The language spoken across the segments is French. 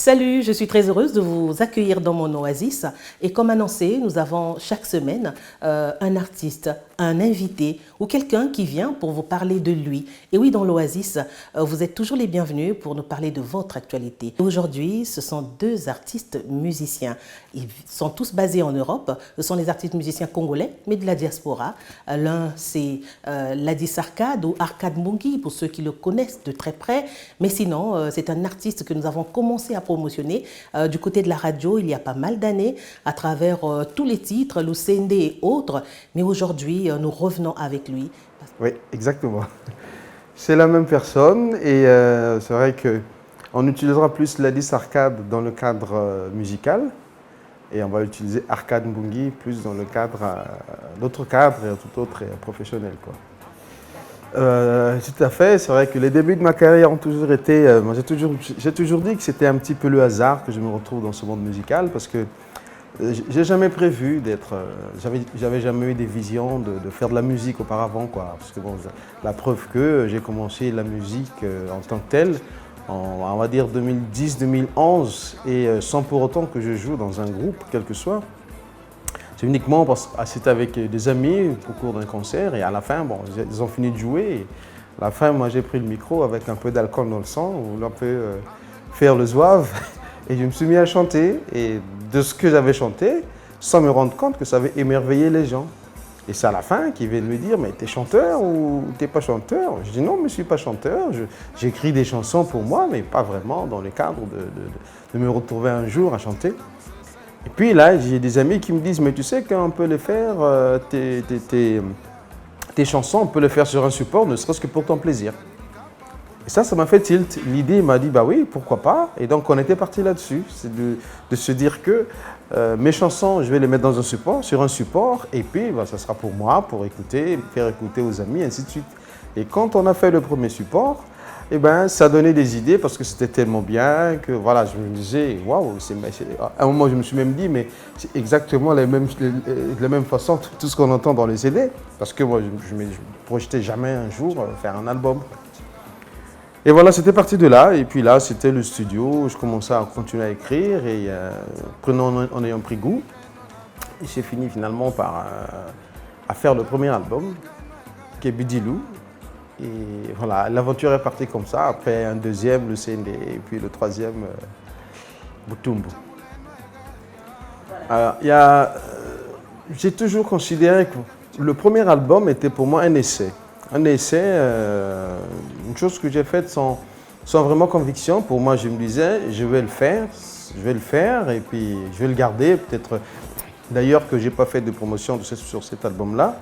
Salut, je suis très heureuse de vous accueillir dans mon oasis. Et comme annoncé, nous avons chaque semaine un artiste, un invité ou quelqu'un qui vient pour vous parler de lui. Et oui, dans l'oasis, vous êtes toujours les bienvenus pour nous parler de votre actualité. Aujourd'hui, ce sont deux artistes musiciens. Ils sont tous basés en Europe. Ce sont les artistes musiciens congolais, mais de la diaspora. L'un, c'est Ladis Arcade ou Arcade Mbungi, pour ceux qui le connaissent de très près. Mais sinon, c'est un artiste que nous avons commencé à promotionner du côté de la radio il y a pas mal d'années à travers tous les titres, Lucende et autres. Mais aujourd'hui, nous revenons avec lui. Oui, exactement. C'est la même personne et c'est vrai qu'on utilisera plus Ladis Arcade dans le cadre musical et on va utiliser Arcade Mbungi plus dans le cadre, d'autres cadres et tout autre et professionnel, quoi. Tout à fait, c'est vrai que les débuts de ma carrière ont toujours été, j'ai toujours dit que c'était un petit peu le hasard que je me retrouve dans ce monde musical parce que j'ai jamais prévu d'être, j'avais jamais eu des visions de faire de la musique auparavant, quoi. Parce que bon, la preuve que j'ai commencé la musique en tant que telle, on va dire 2010-2011 et sans pour autant que je joue dans un groupe, quel que soit. C'est uniquement parce que c'était avec des amis au cours d'un concert et à la fin, bon, ils ont fini de jouer. Et à la fin, moi, j'ai pris le micro avec un peu d'alcool dans le sang, ou un peu faire le zouave. Et je me suis mis à chanter. Et de ce que j'avais chanté, sans me rendre compte que ça avait émerveillé les gens. Et c'est à la fin qu'ils viennent me dire, mais t'es chanteur ou t'es pas chanteur? Je dis non, mais je suis pas chanteur. J'écris des chansons pour moi, mais pas vraiment dans le cadre de me retrouver un jour à chanter. Et puis là, j'ai des amis qui me disent, mais tu sais qu'on peut les faire, tes chansons, on peut les faire sur un support, ne serait-ce que pour ton plaisir. Et ça m'a fait tilt. L'idée m'a dit, bah oui, pourquoi pas. Et donc on était parti là-dessus, c'est de se dire que mes chansons, je vais les mettre dans un support, sur un support, et puis bah, ça sera pour moi, pour écouter, faire écouter aux amis, ainsi de suite. Et quand on a fait le premier support, eh ben, ça donnait des idées parce que c'était tellement bien que voilà, je me disais, waouh, à un moment je me suis même dit, mais c'est exactement la même façon, tout ce qu'on entend dans les CD, parce que moi je ne me projetais jamais un jour faire un album. Et voilà, c'était parti de là, et puis là c'était le studio, je commençais à continuer à écrire, et en ayant pris goût, et j'ai fini finalement par à faire le premier album, qui est Bidilou. Et voilà, l'aventure est partie comme ça, après un deuxième, le CND, et puis le troisième, Butumbu. J'ai toujours considéré que le premier album était pour moi un essai. Un essai, une chose que j'ai faite sans vraiment conviction. Pour moi, je me disais, je vais le faire, et puis je vais le garder. Peut-être, d'ailleurs, que je n'ai pas fait de promotion sur cet album-là.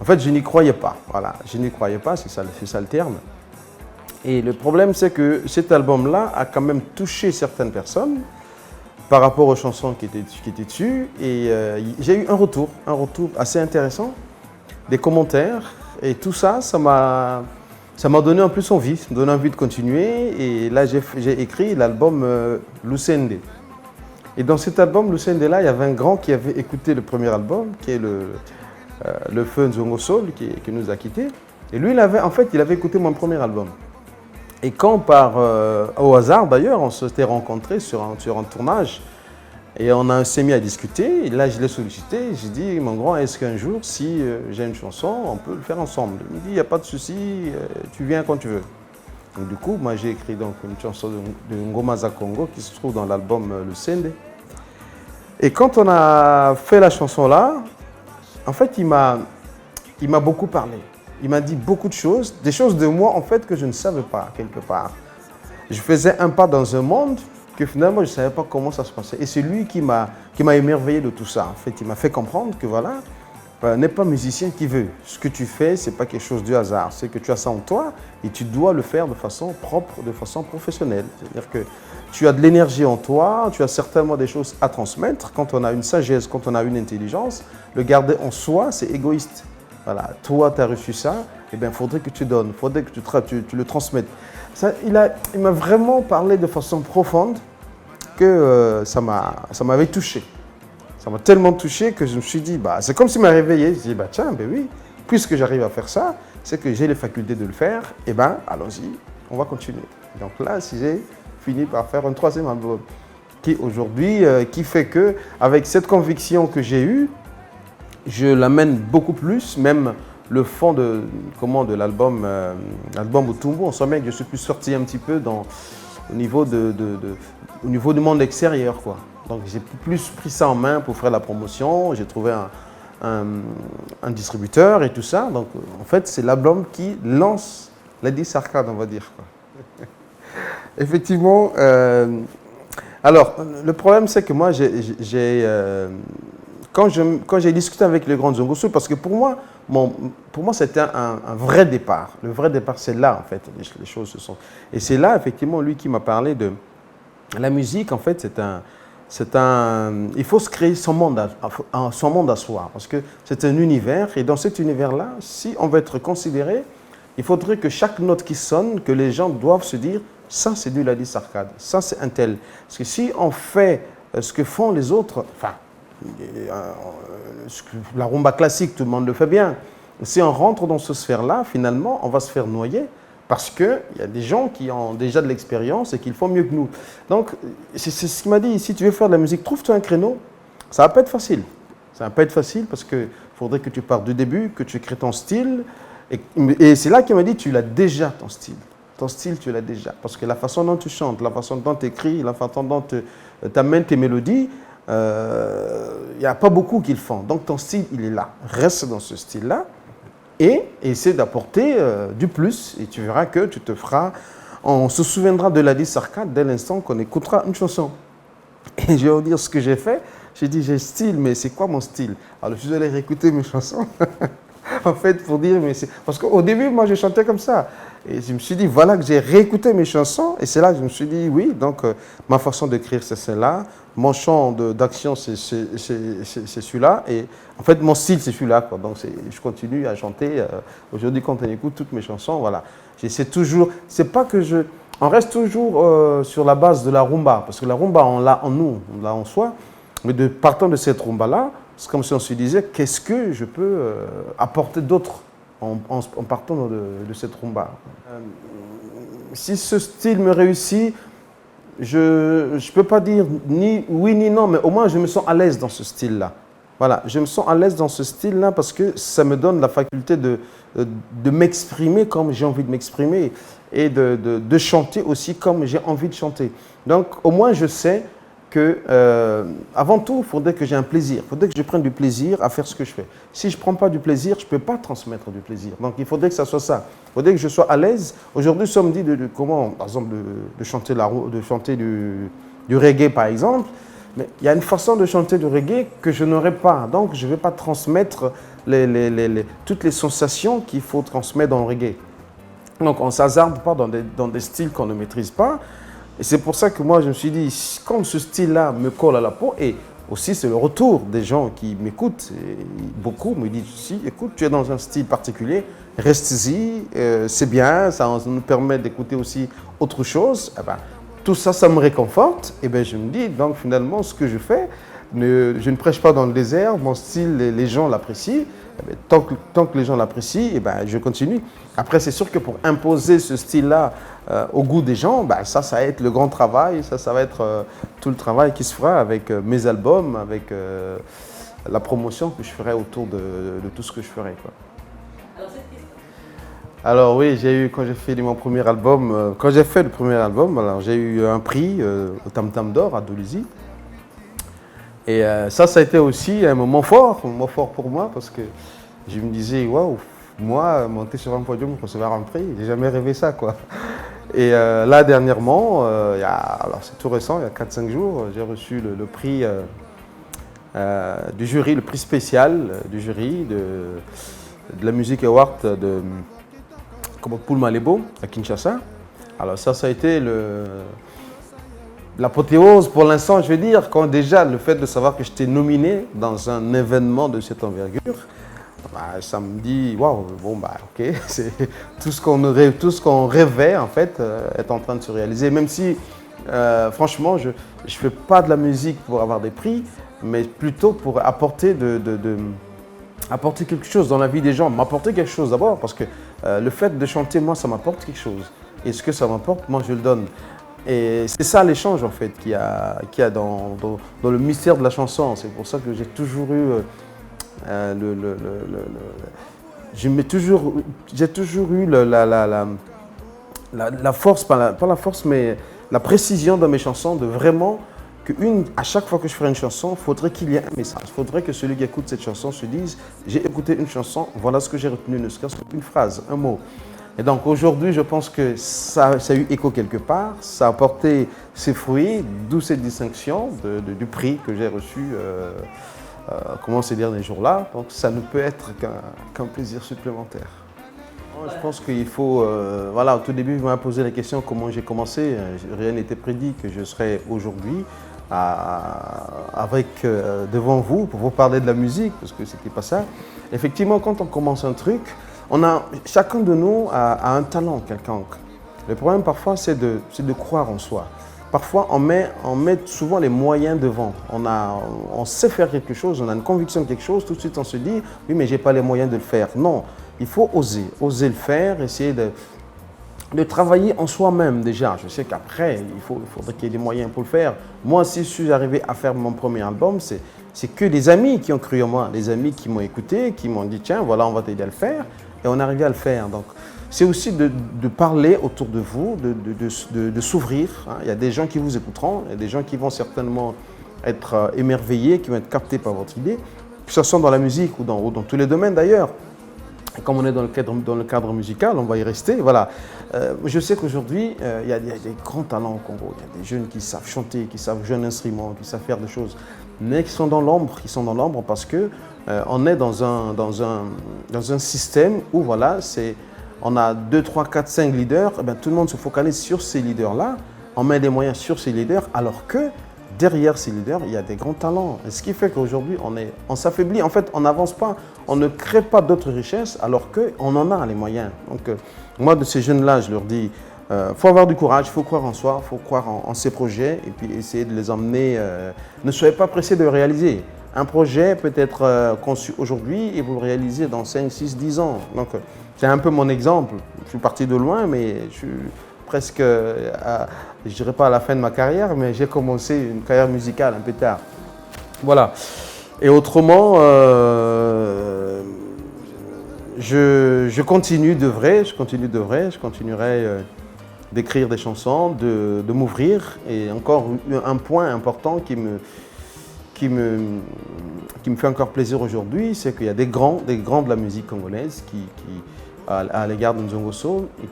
En fait, je n'y croyais pas, voilà, je n'y croyais pas, c'est ça le terme. Et le problème, c'est que cet album-là a quand même touché certaines personnes par rapport aux chansons qui étaient dessus. Et j'ai eu un retour assez intéressant, des commentaires. Et tout ça, ça m'a donné en plus envie, de continuer. Et là, j'ai écrit l'album Lucende. Et dans cet album, Lucende-là, il y avait un grand qui avait écouté le premier album, qui est le feu Nzongo Soul qui nous a quittés. Et lui, il avait écouté mon premier album. Et quand, au hasard d'ailleurs, on s'était rencontrés sur un tournage, et on s'est mis à discuter, et là je l'ai sollicité, j'ai dit, mon grand, est-ce qu'un jour, si j'ai une chanson, on peut le faire ensemble? Il me dit, il n'y a pas de souci, tu viens quand tu veux. Donc du coup, moi j'ai écrit donc une chanson de Ngoma Za Congo qui se trouve dans l'album Le Sende. Et quand on a fait la chanson là, en fait, il m'a beaucoup parlé. Il m'a dit beaucoup de choses, des choses de moi en fait que je ne savais pas quelque part. Je faisais un pas dans un monde que finalement je ne savais pas comment ça se passait. Et c'est lui qui m'a émerveillé de tout ça. En fait, il m'a fait comprendre que voilà, n'est pas musicien qui veut. Ce que tu fais, ce n'est pas quelque chose du hasard. C'est que tu as ça en toi et tu dois le faire de façon propre, de façon professionnelle. C'est-à-dire que tu as de l'énergie en toi, tu as certainement des choses à transmettre. Quand on a une sagesse, quand on a une intelligence, le garder en soi, c'est égoïste. Voilà, toi, tu as reçu ça, eh bien, il faudrait que tu donnes, il faudrait que tu le transmettes. Ça, il m'a vraiment parlé de façon profonde que ça m'avait touché. Ça m'a tellement touché que je me suis dit, bah, c'est comme s'il m'a réveillé. Je me suis dit, bah, tiens, ben oui, puisque j'arrive à faire ça, c'est que j'ai les facultés de le faire, eh bien, allons-y, on va continuer. Donc là, fini par faire un troisième album qui aujourd'hui, qui fait que, avec cette conviction que j'ai eue, je l'amène beaucoup plus, même le fond de l'album Utumbo, on sent bien que je suis plus sorti un petit peu au niveau du monde extérieur, quoi. Donc j'ai plus pris ça en main pour faire la promotion, j'ai trouvé un distributeur et tout ça. Donc en fait, c'est l'album qui lance Ladies Arcade, on va dire, quoi. Effectivement, alors le problème c'est que moi, quand j'ai discuté avec le Grand Zongosu, parce que pour moi c'était un vrai départ. Le vrai départ, c'est là, en fait, les choses se sont... Et c'est là, effectivement, lui qui m'a parlé de la musique. En fait, il faut se créer son monde à soi, parce que c'est un univers, et dans cet univers-là, si on veut être considéré, il faudrait que chaque note qui sonne, que les gens doivent se dire, ça c'est du Ladies Arcade, ça c'est un tel. Parce que si on fait ce que font les autres, enfin, la rumba classique, tout le monde le fait bien. Si on rentre dans ce sphère-là, finalement, on va se faire noyer, parce qu'il y a des gens qui ont déjà de l'expérience et qui le font mieux que nous. Donc, c'est ce qu'il m'a dit, si tu veux faire de la musique, trouve-toi un créneau. Ça ne va pas être facile. Ça ne va pas être facile parce qu'il faudrait que tu partes du début, que tu crées ton style. Et c'est là qu'il m'a dit, tu l'as déjà, ton style. Ton style, tu l'as déjà. Parce que la façon dont tu chantes, la façon dont tu écris, la façon dont tu amènes tes mélodies, il n'y a pas beaucoup qui le font. Donc ton style, il est là. Reste dans ce style-là et essaie d'apporter du plus. Et tu verras que tu te feras... On se souviendra de Ladies Arcade dès l'instant qu'on écoutera une chanson. Et je vais vous dire ce que j'ai fait. J'ai dit, j'ai style, mais c'est quoi mon style? Alors je suis allé réécouter mes chansons. En fait, pour dire, mais c'est... Parce qu'au début, moi, je chantais comme ça. Et je me suis dit, voilà que j'ai réécouté mes chansons. Et c'est là que je me suis dit, oui, donc ma façon d'écrire, c'est celle-là. Mon chant d'action, c'est celui-là. Et en fait, mon style, c'est celui-là, quoi. Donc, je continue à chanter. Aujourd'hui, quand on écoute toutes mes chansons, voilà. J'essaie toujours... C'est pas que je... On reste toujours sur la base de la rumba. Parce que la rumba, on l'a en nous, on l'a en soi. Mais partant de cette rumba-là, c'est comme si on se disait, qu'est-ce que je peux apporter d'autre en partant de cette rumba. Si ce style me réussit, je ne peux pas dire ni oui ni non, mais au moins je me sens à l'aise dans ce style-là. Voilà, je me sens à l'aise dans ce style-là parce que ça me donne la faculté de m'exprimer comme j'ai envie de m'exprimer et de chanter aussi comme j'ai envie de chanter. Donc au moins je sais que, avant tout, il faudrait que j'ai un plaisir. Il faudrait que je prenne du plaisir à faire ce que je fais. Si je ne prends pas du plaisir, je ne peux pas transmettre du plaisir. Donc, il faudrait que ça soit ça. Il faudrait que je sois à l'aise. Aujourd'hui, ça me dit comment, par exemple, de chanter du reggae, par exemple. Mais il y a une façon de chanter du reggae que je n'aurais pas. Donc, je ne vais pas transmettre toutes les sensations qu'il faut transmettre dans le reggae. Donc, on ne s'hasarde pas dans des styles qu'on ne maîtrise pas. Et c'est pour ça que moi, je me suis dit, comme ce style-là me colle à la peau, et aussi c'est le retour des gens qui m'écoutent, beaucoup me disent aussi, écoute, tu es dans un style particulier, reste-y, c'est bien, ça nous permet d'écouter aussi autre chose. Eh ben, tout ça, ça me réconforte. Et bien, je me dis, donc finalement, ce que je fais, je ne prêche pas dans le désert, mon style, les gens l'apprécient. Eh bien, tant que les gens l'apprécient, eh ben, je continue. Après, c'est sûr que pour imposer ce style-là au goût des gens, ben, ça va être le grand travail, ça va être tout le travail qui se fera avec mes albums, avec la promotion que je ferai autour de tout ce que je ferai, quoi. Alors oui, quand j'ai fait mon premier album, quand j'ai fait le premier album, alors j'ai eu un prix au Tam Tam d'Or à Dolisie. Et ça a été aussi un moment fort pour moi, parce que je me disais, waouh, moi, monter sur un podium pour recevoir un prix, j'ai jamais rêvé ça, quoi. Et là, dernièrement, alors c'est tout récent, il y a 4-5 jours, j'ai reçu le prix du jury, le prix spécial du jury de la Music Award de Poul Malebo à Kinshasa. Alors ça a été l'apothéose pour l'instant, je vais dire, quand déjà le fait de savoir que j'étais nominé dans un événement de cette envergure, bah, ça me dit, waouh, bon, bah, ok, c'est tout ce qu'on rêvait, en fait, est en train de se réaliser. Même si, franchement, je ne fais pas de la musique pour avoir des prix, mais plutôt pour apporter apporter quelque chose dans la vie des gens, m'apporter quelque chose d'abord, parce que le fait de chanter, moi, ça m'apporte quelque chose. Et ce que ça m'apporte, moi, je le donne. Et c'est ça l'échange en fait qu'il y a dans le mystère de la chanson. C'est pour ça que j'ai toujours eu j'ai toujours eu la force, pas la force, mais la précision dans mes chansons de vraiment à chaque fois que je ferai une chanson, il faudrait qu'il y ait un message. Il faudrait que celui qui écoute cette chanson se dise « J'ai écouté une chanson, voilà ce que j'ai retenu, ne serait-ce qu'une phrase, un mot ». Et donc aujourd'hui, je pense que ça a eu écho quelque part, ça a porté ses fruits, d'où cette distinction du prix que j'ai reçu ces derniers jours-là. Donc ça ne peut être qu'un plaisir supplémentaire. Je pense qu'il faut, voilà, au tout début, vous m'avez posé la question comment j'ai commencé. Rien n'était prédit que je serais aujourd'hui devant vous pour vous parler de la musique, parce que c'était pas ça. Effectivement, quand on commence un truc, chacun de nous a un talent quelconque. Le problème parfois, c'est de croire en soi. Parfois, on met souvent les moyens devant. On sait faire quelque chose, on a une conviction de quelque chose, tout de suite on se dit « oui, mais je n'ai pas les moyens de le faire ». Non, il faut oser le faire, essayer de travailler en soi-même déjà. Je sais qu'après, il faudrait qu'il y ait des moyens pour le faire. Moi, si je suis arrivé à faire mon premier album, c'est que des amis qui ont cru en moi, des amis qui m'ont écouté, qui m'ont dit « tiens, voilà, on va t'aider à le faire ». Et on est arrivé à le faire. Donc, c'est aussi de parler autour de vous, de s'ouvrir. Il y a des gens qui vous écouteront, il y a des gens qui vont certainement être émerveillés, qui vont être captés par votre idée, que ce soit dans la musique ou dans tous les domaines d'ailleurs. Et comme on est dans le cadre musical, on va y rester. Voilà. Je sais qu'aujourd'hui, il y a des grands talents au Congo. Il y a des jeunes qui savent chanter, qui savent jouer un instrument, qui savent faire des choses, mais qui sont dans l'ombre parce que on est dans un système où voilà, on a 2, 3, 4, 5 leaders, et bien, tout le monde se focalise sur ces leaders-là, on met des moyens sur ces leaders, alors que derrière ces leaders, il y a des grands talents. Et ce qui fait qu'aujourd'hui, on s'affaiblit, en fait, on n'avance pas, on ne crée pas d'autres richesses, alors qu'on en a les moyens. Donc, moi, de ces jeunes-là, je leur dis, faut avoir du courage, il faut croire en soi, il faut croire en ses projets, et puis essayer de les emmener. Ne soyez pas pressés de le réaliser. Un projet peut être conçu aujourd'hui et vous le réalisez dans 5, 6, 10 ans. Donc, c'est un peu mon exemple. Je suis parti de loin, mais je suis presque, je dirais pas à la fin de ma carrière, mais j'ai commencé une carrière musicale un peu tard. Voilà. Et autrement, je continue d'œuvrer, je continuerai d'écrire des chansons, de m'ouvrir. Et encore un point important qui me fait encore plaisir aujourd'hui, c'est qu'il y a des grands de la musique congolaise à l'égard de Nzongo Soul et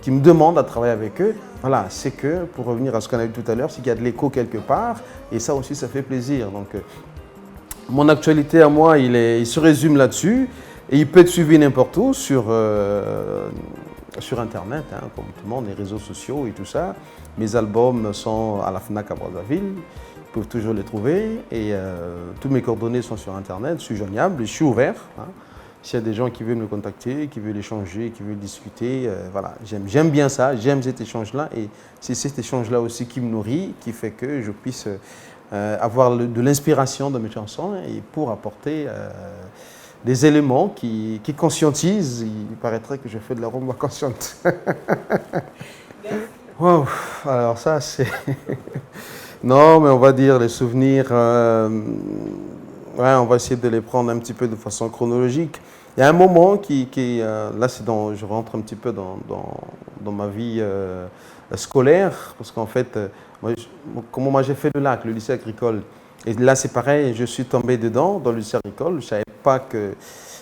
qui me demandent à travailler avec eux. Voilà, c'est que, pour revenir à ce qu'on a vu tout à l'heure, c'est qu'il y a de l'écho quelque part et ça aussi, ça fait plaisir. Donc, mon actualité à moi, il se résume là-dessus et il peut être suivi n'importe où sur Internet, hein, comme tout le monde, les réseaux sociaux et tout ça. Mes albums sont à la FNAC à Brazzaville. Ils peuvent toujours les trouver et toutes mes coordonnées sont sur Internet, je suis joignable et je suis ouvert. Hein. S'il y a des gens qui veulent me contacter, qui veulent échanger, qui veulent discuter, voilà, j'aime bien ça, j'aime cet échange-là et c'est cet échange-là aussi qui me nourrit, qui fait que je puisse avoir de l'inspiration dans mes chansons et pour apporter des éléments qui conscientisent. Il paraîtrait que je fais de la rumba consciente. Wow, alors ça c'est... Non, mais on va dire les souvenirs, ouais, on va essayer de les prendre un petit peu de façon chronologique. Il y a un moment là je rentre un petit peu dans ma vie scolaire, parce qu'en fait, moi j'ai fait le lycée agricole. Et là c'est pareil, je suis tombé dedans, dans le lycée agricole. Je ne savais pas que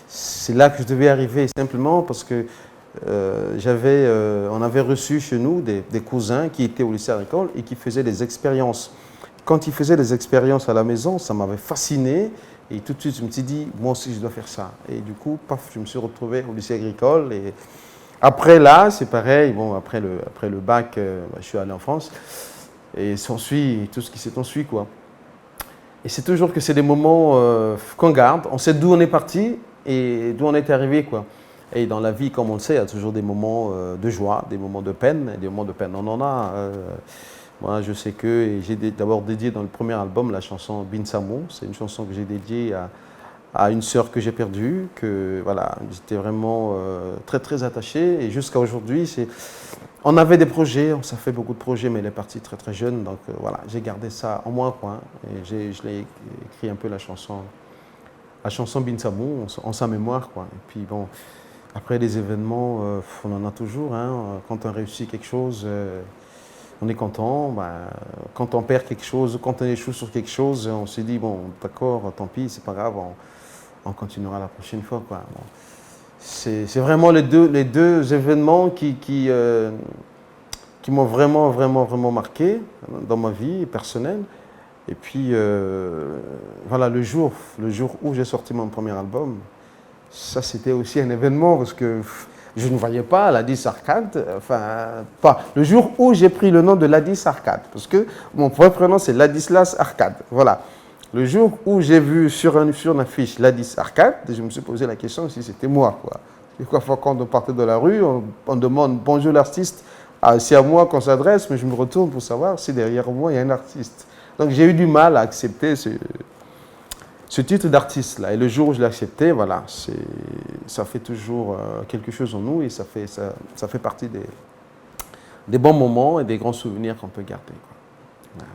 c'est là que je devais arriver, simplement parce que on avait reçu chez nous des cousins qui étaient au lycée agricole et qui faisaient des expériences. Quand ils faisaient des expériences à la maison, ça m'avait fasciné et tout de suite je me suis dit, moi aussi je dois faire ça. Et du coup, paf, je me suis retrouvé au lycée agricole et après là, c'est pareil, bon, après le bac, je suis allé en France et s'ensuit tout ce qui s'est ensuivi, quoi. Et c'est toujours que c'est des moments qu'on garde, on sait d'où on est parti et d'où on est arrivé, quoi. Et dans la vie, comme on le sait, il y a toujours des moments de joie, des moments de peine, et des moments de peine. On en a. Moi, je sais que j'ai d'abord dédié dans le premier album la chanson Binsamou. C'est une chanson que j'ai dédiée à une sœur que j'ai perdue, que voilà, j'étais vraiment très très attaché. Et jusqu'à aujourd'hui, on avait des projets, on s'est fait beaucoup de projets, mais elle est partie très très jeune. Donc voilà, j'ai gardé ça en moi, quoi. Et je l'ai écrit un peu la chanson Binsamou en sa mémoire, quoi. Et puis bon, après les événements, on en a toujours. Hein. Quand on réussit quelque chose, on est content. Bah, quand on perd quelque chose, quand on échoue sur quelque chose, on se dit bon, d'accord, tant pis, c'est pas grave, on continuera la prochaine fois, quoi. Bon. C'est vraiment les deux événements qui m'ont vraiment, vraiment, vraiment marqué dans ma vie personnelle. Et puis, voilà, le jour où j'ai sorti mon premier album, ça c'était aussi un événement parce que je ne voyais pas Ladis Arcade, enfin, pas. Le jour où j'ai pris le nom de Ladis Arcade, parce que mon vrai prénom c'est Ladislas Arcade, voilà. Le jour où j'ai vu sur une affiche Ladis Arcade, je me suis posé la question si c'était moi, quoi. Et parfois, quand on partait de la rue, on demande bonjour l'artiste, c'est à moi qu'on s'adresse, mais je me retourne pour savoir si derrière moi il y a un artiste. Donc j'ai eu du mal à accepter ce titre d'artiste-là. Et le jour où je l'ai accepté, voilà, ça fait toujours quelque chose en nous et ça fait partie des bons moments et des grands souvenirs qu'on peut garder, quoi. Voilà.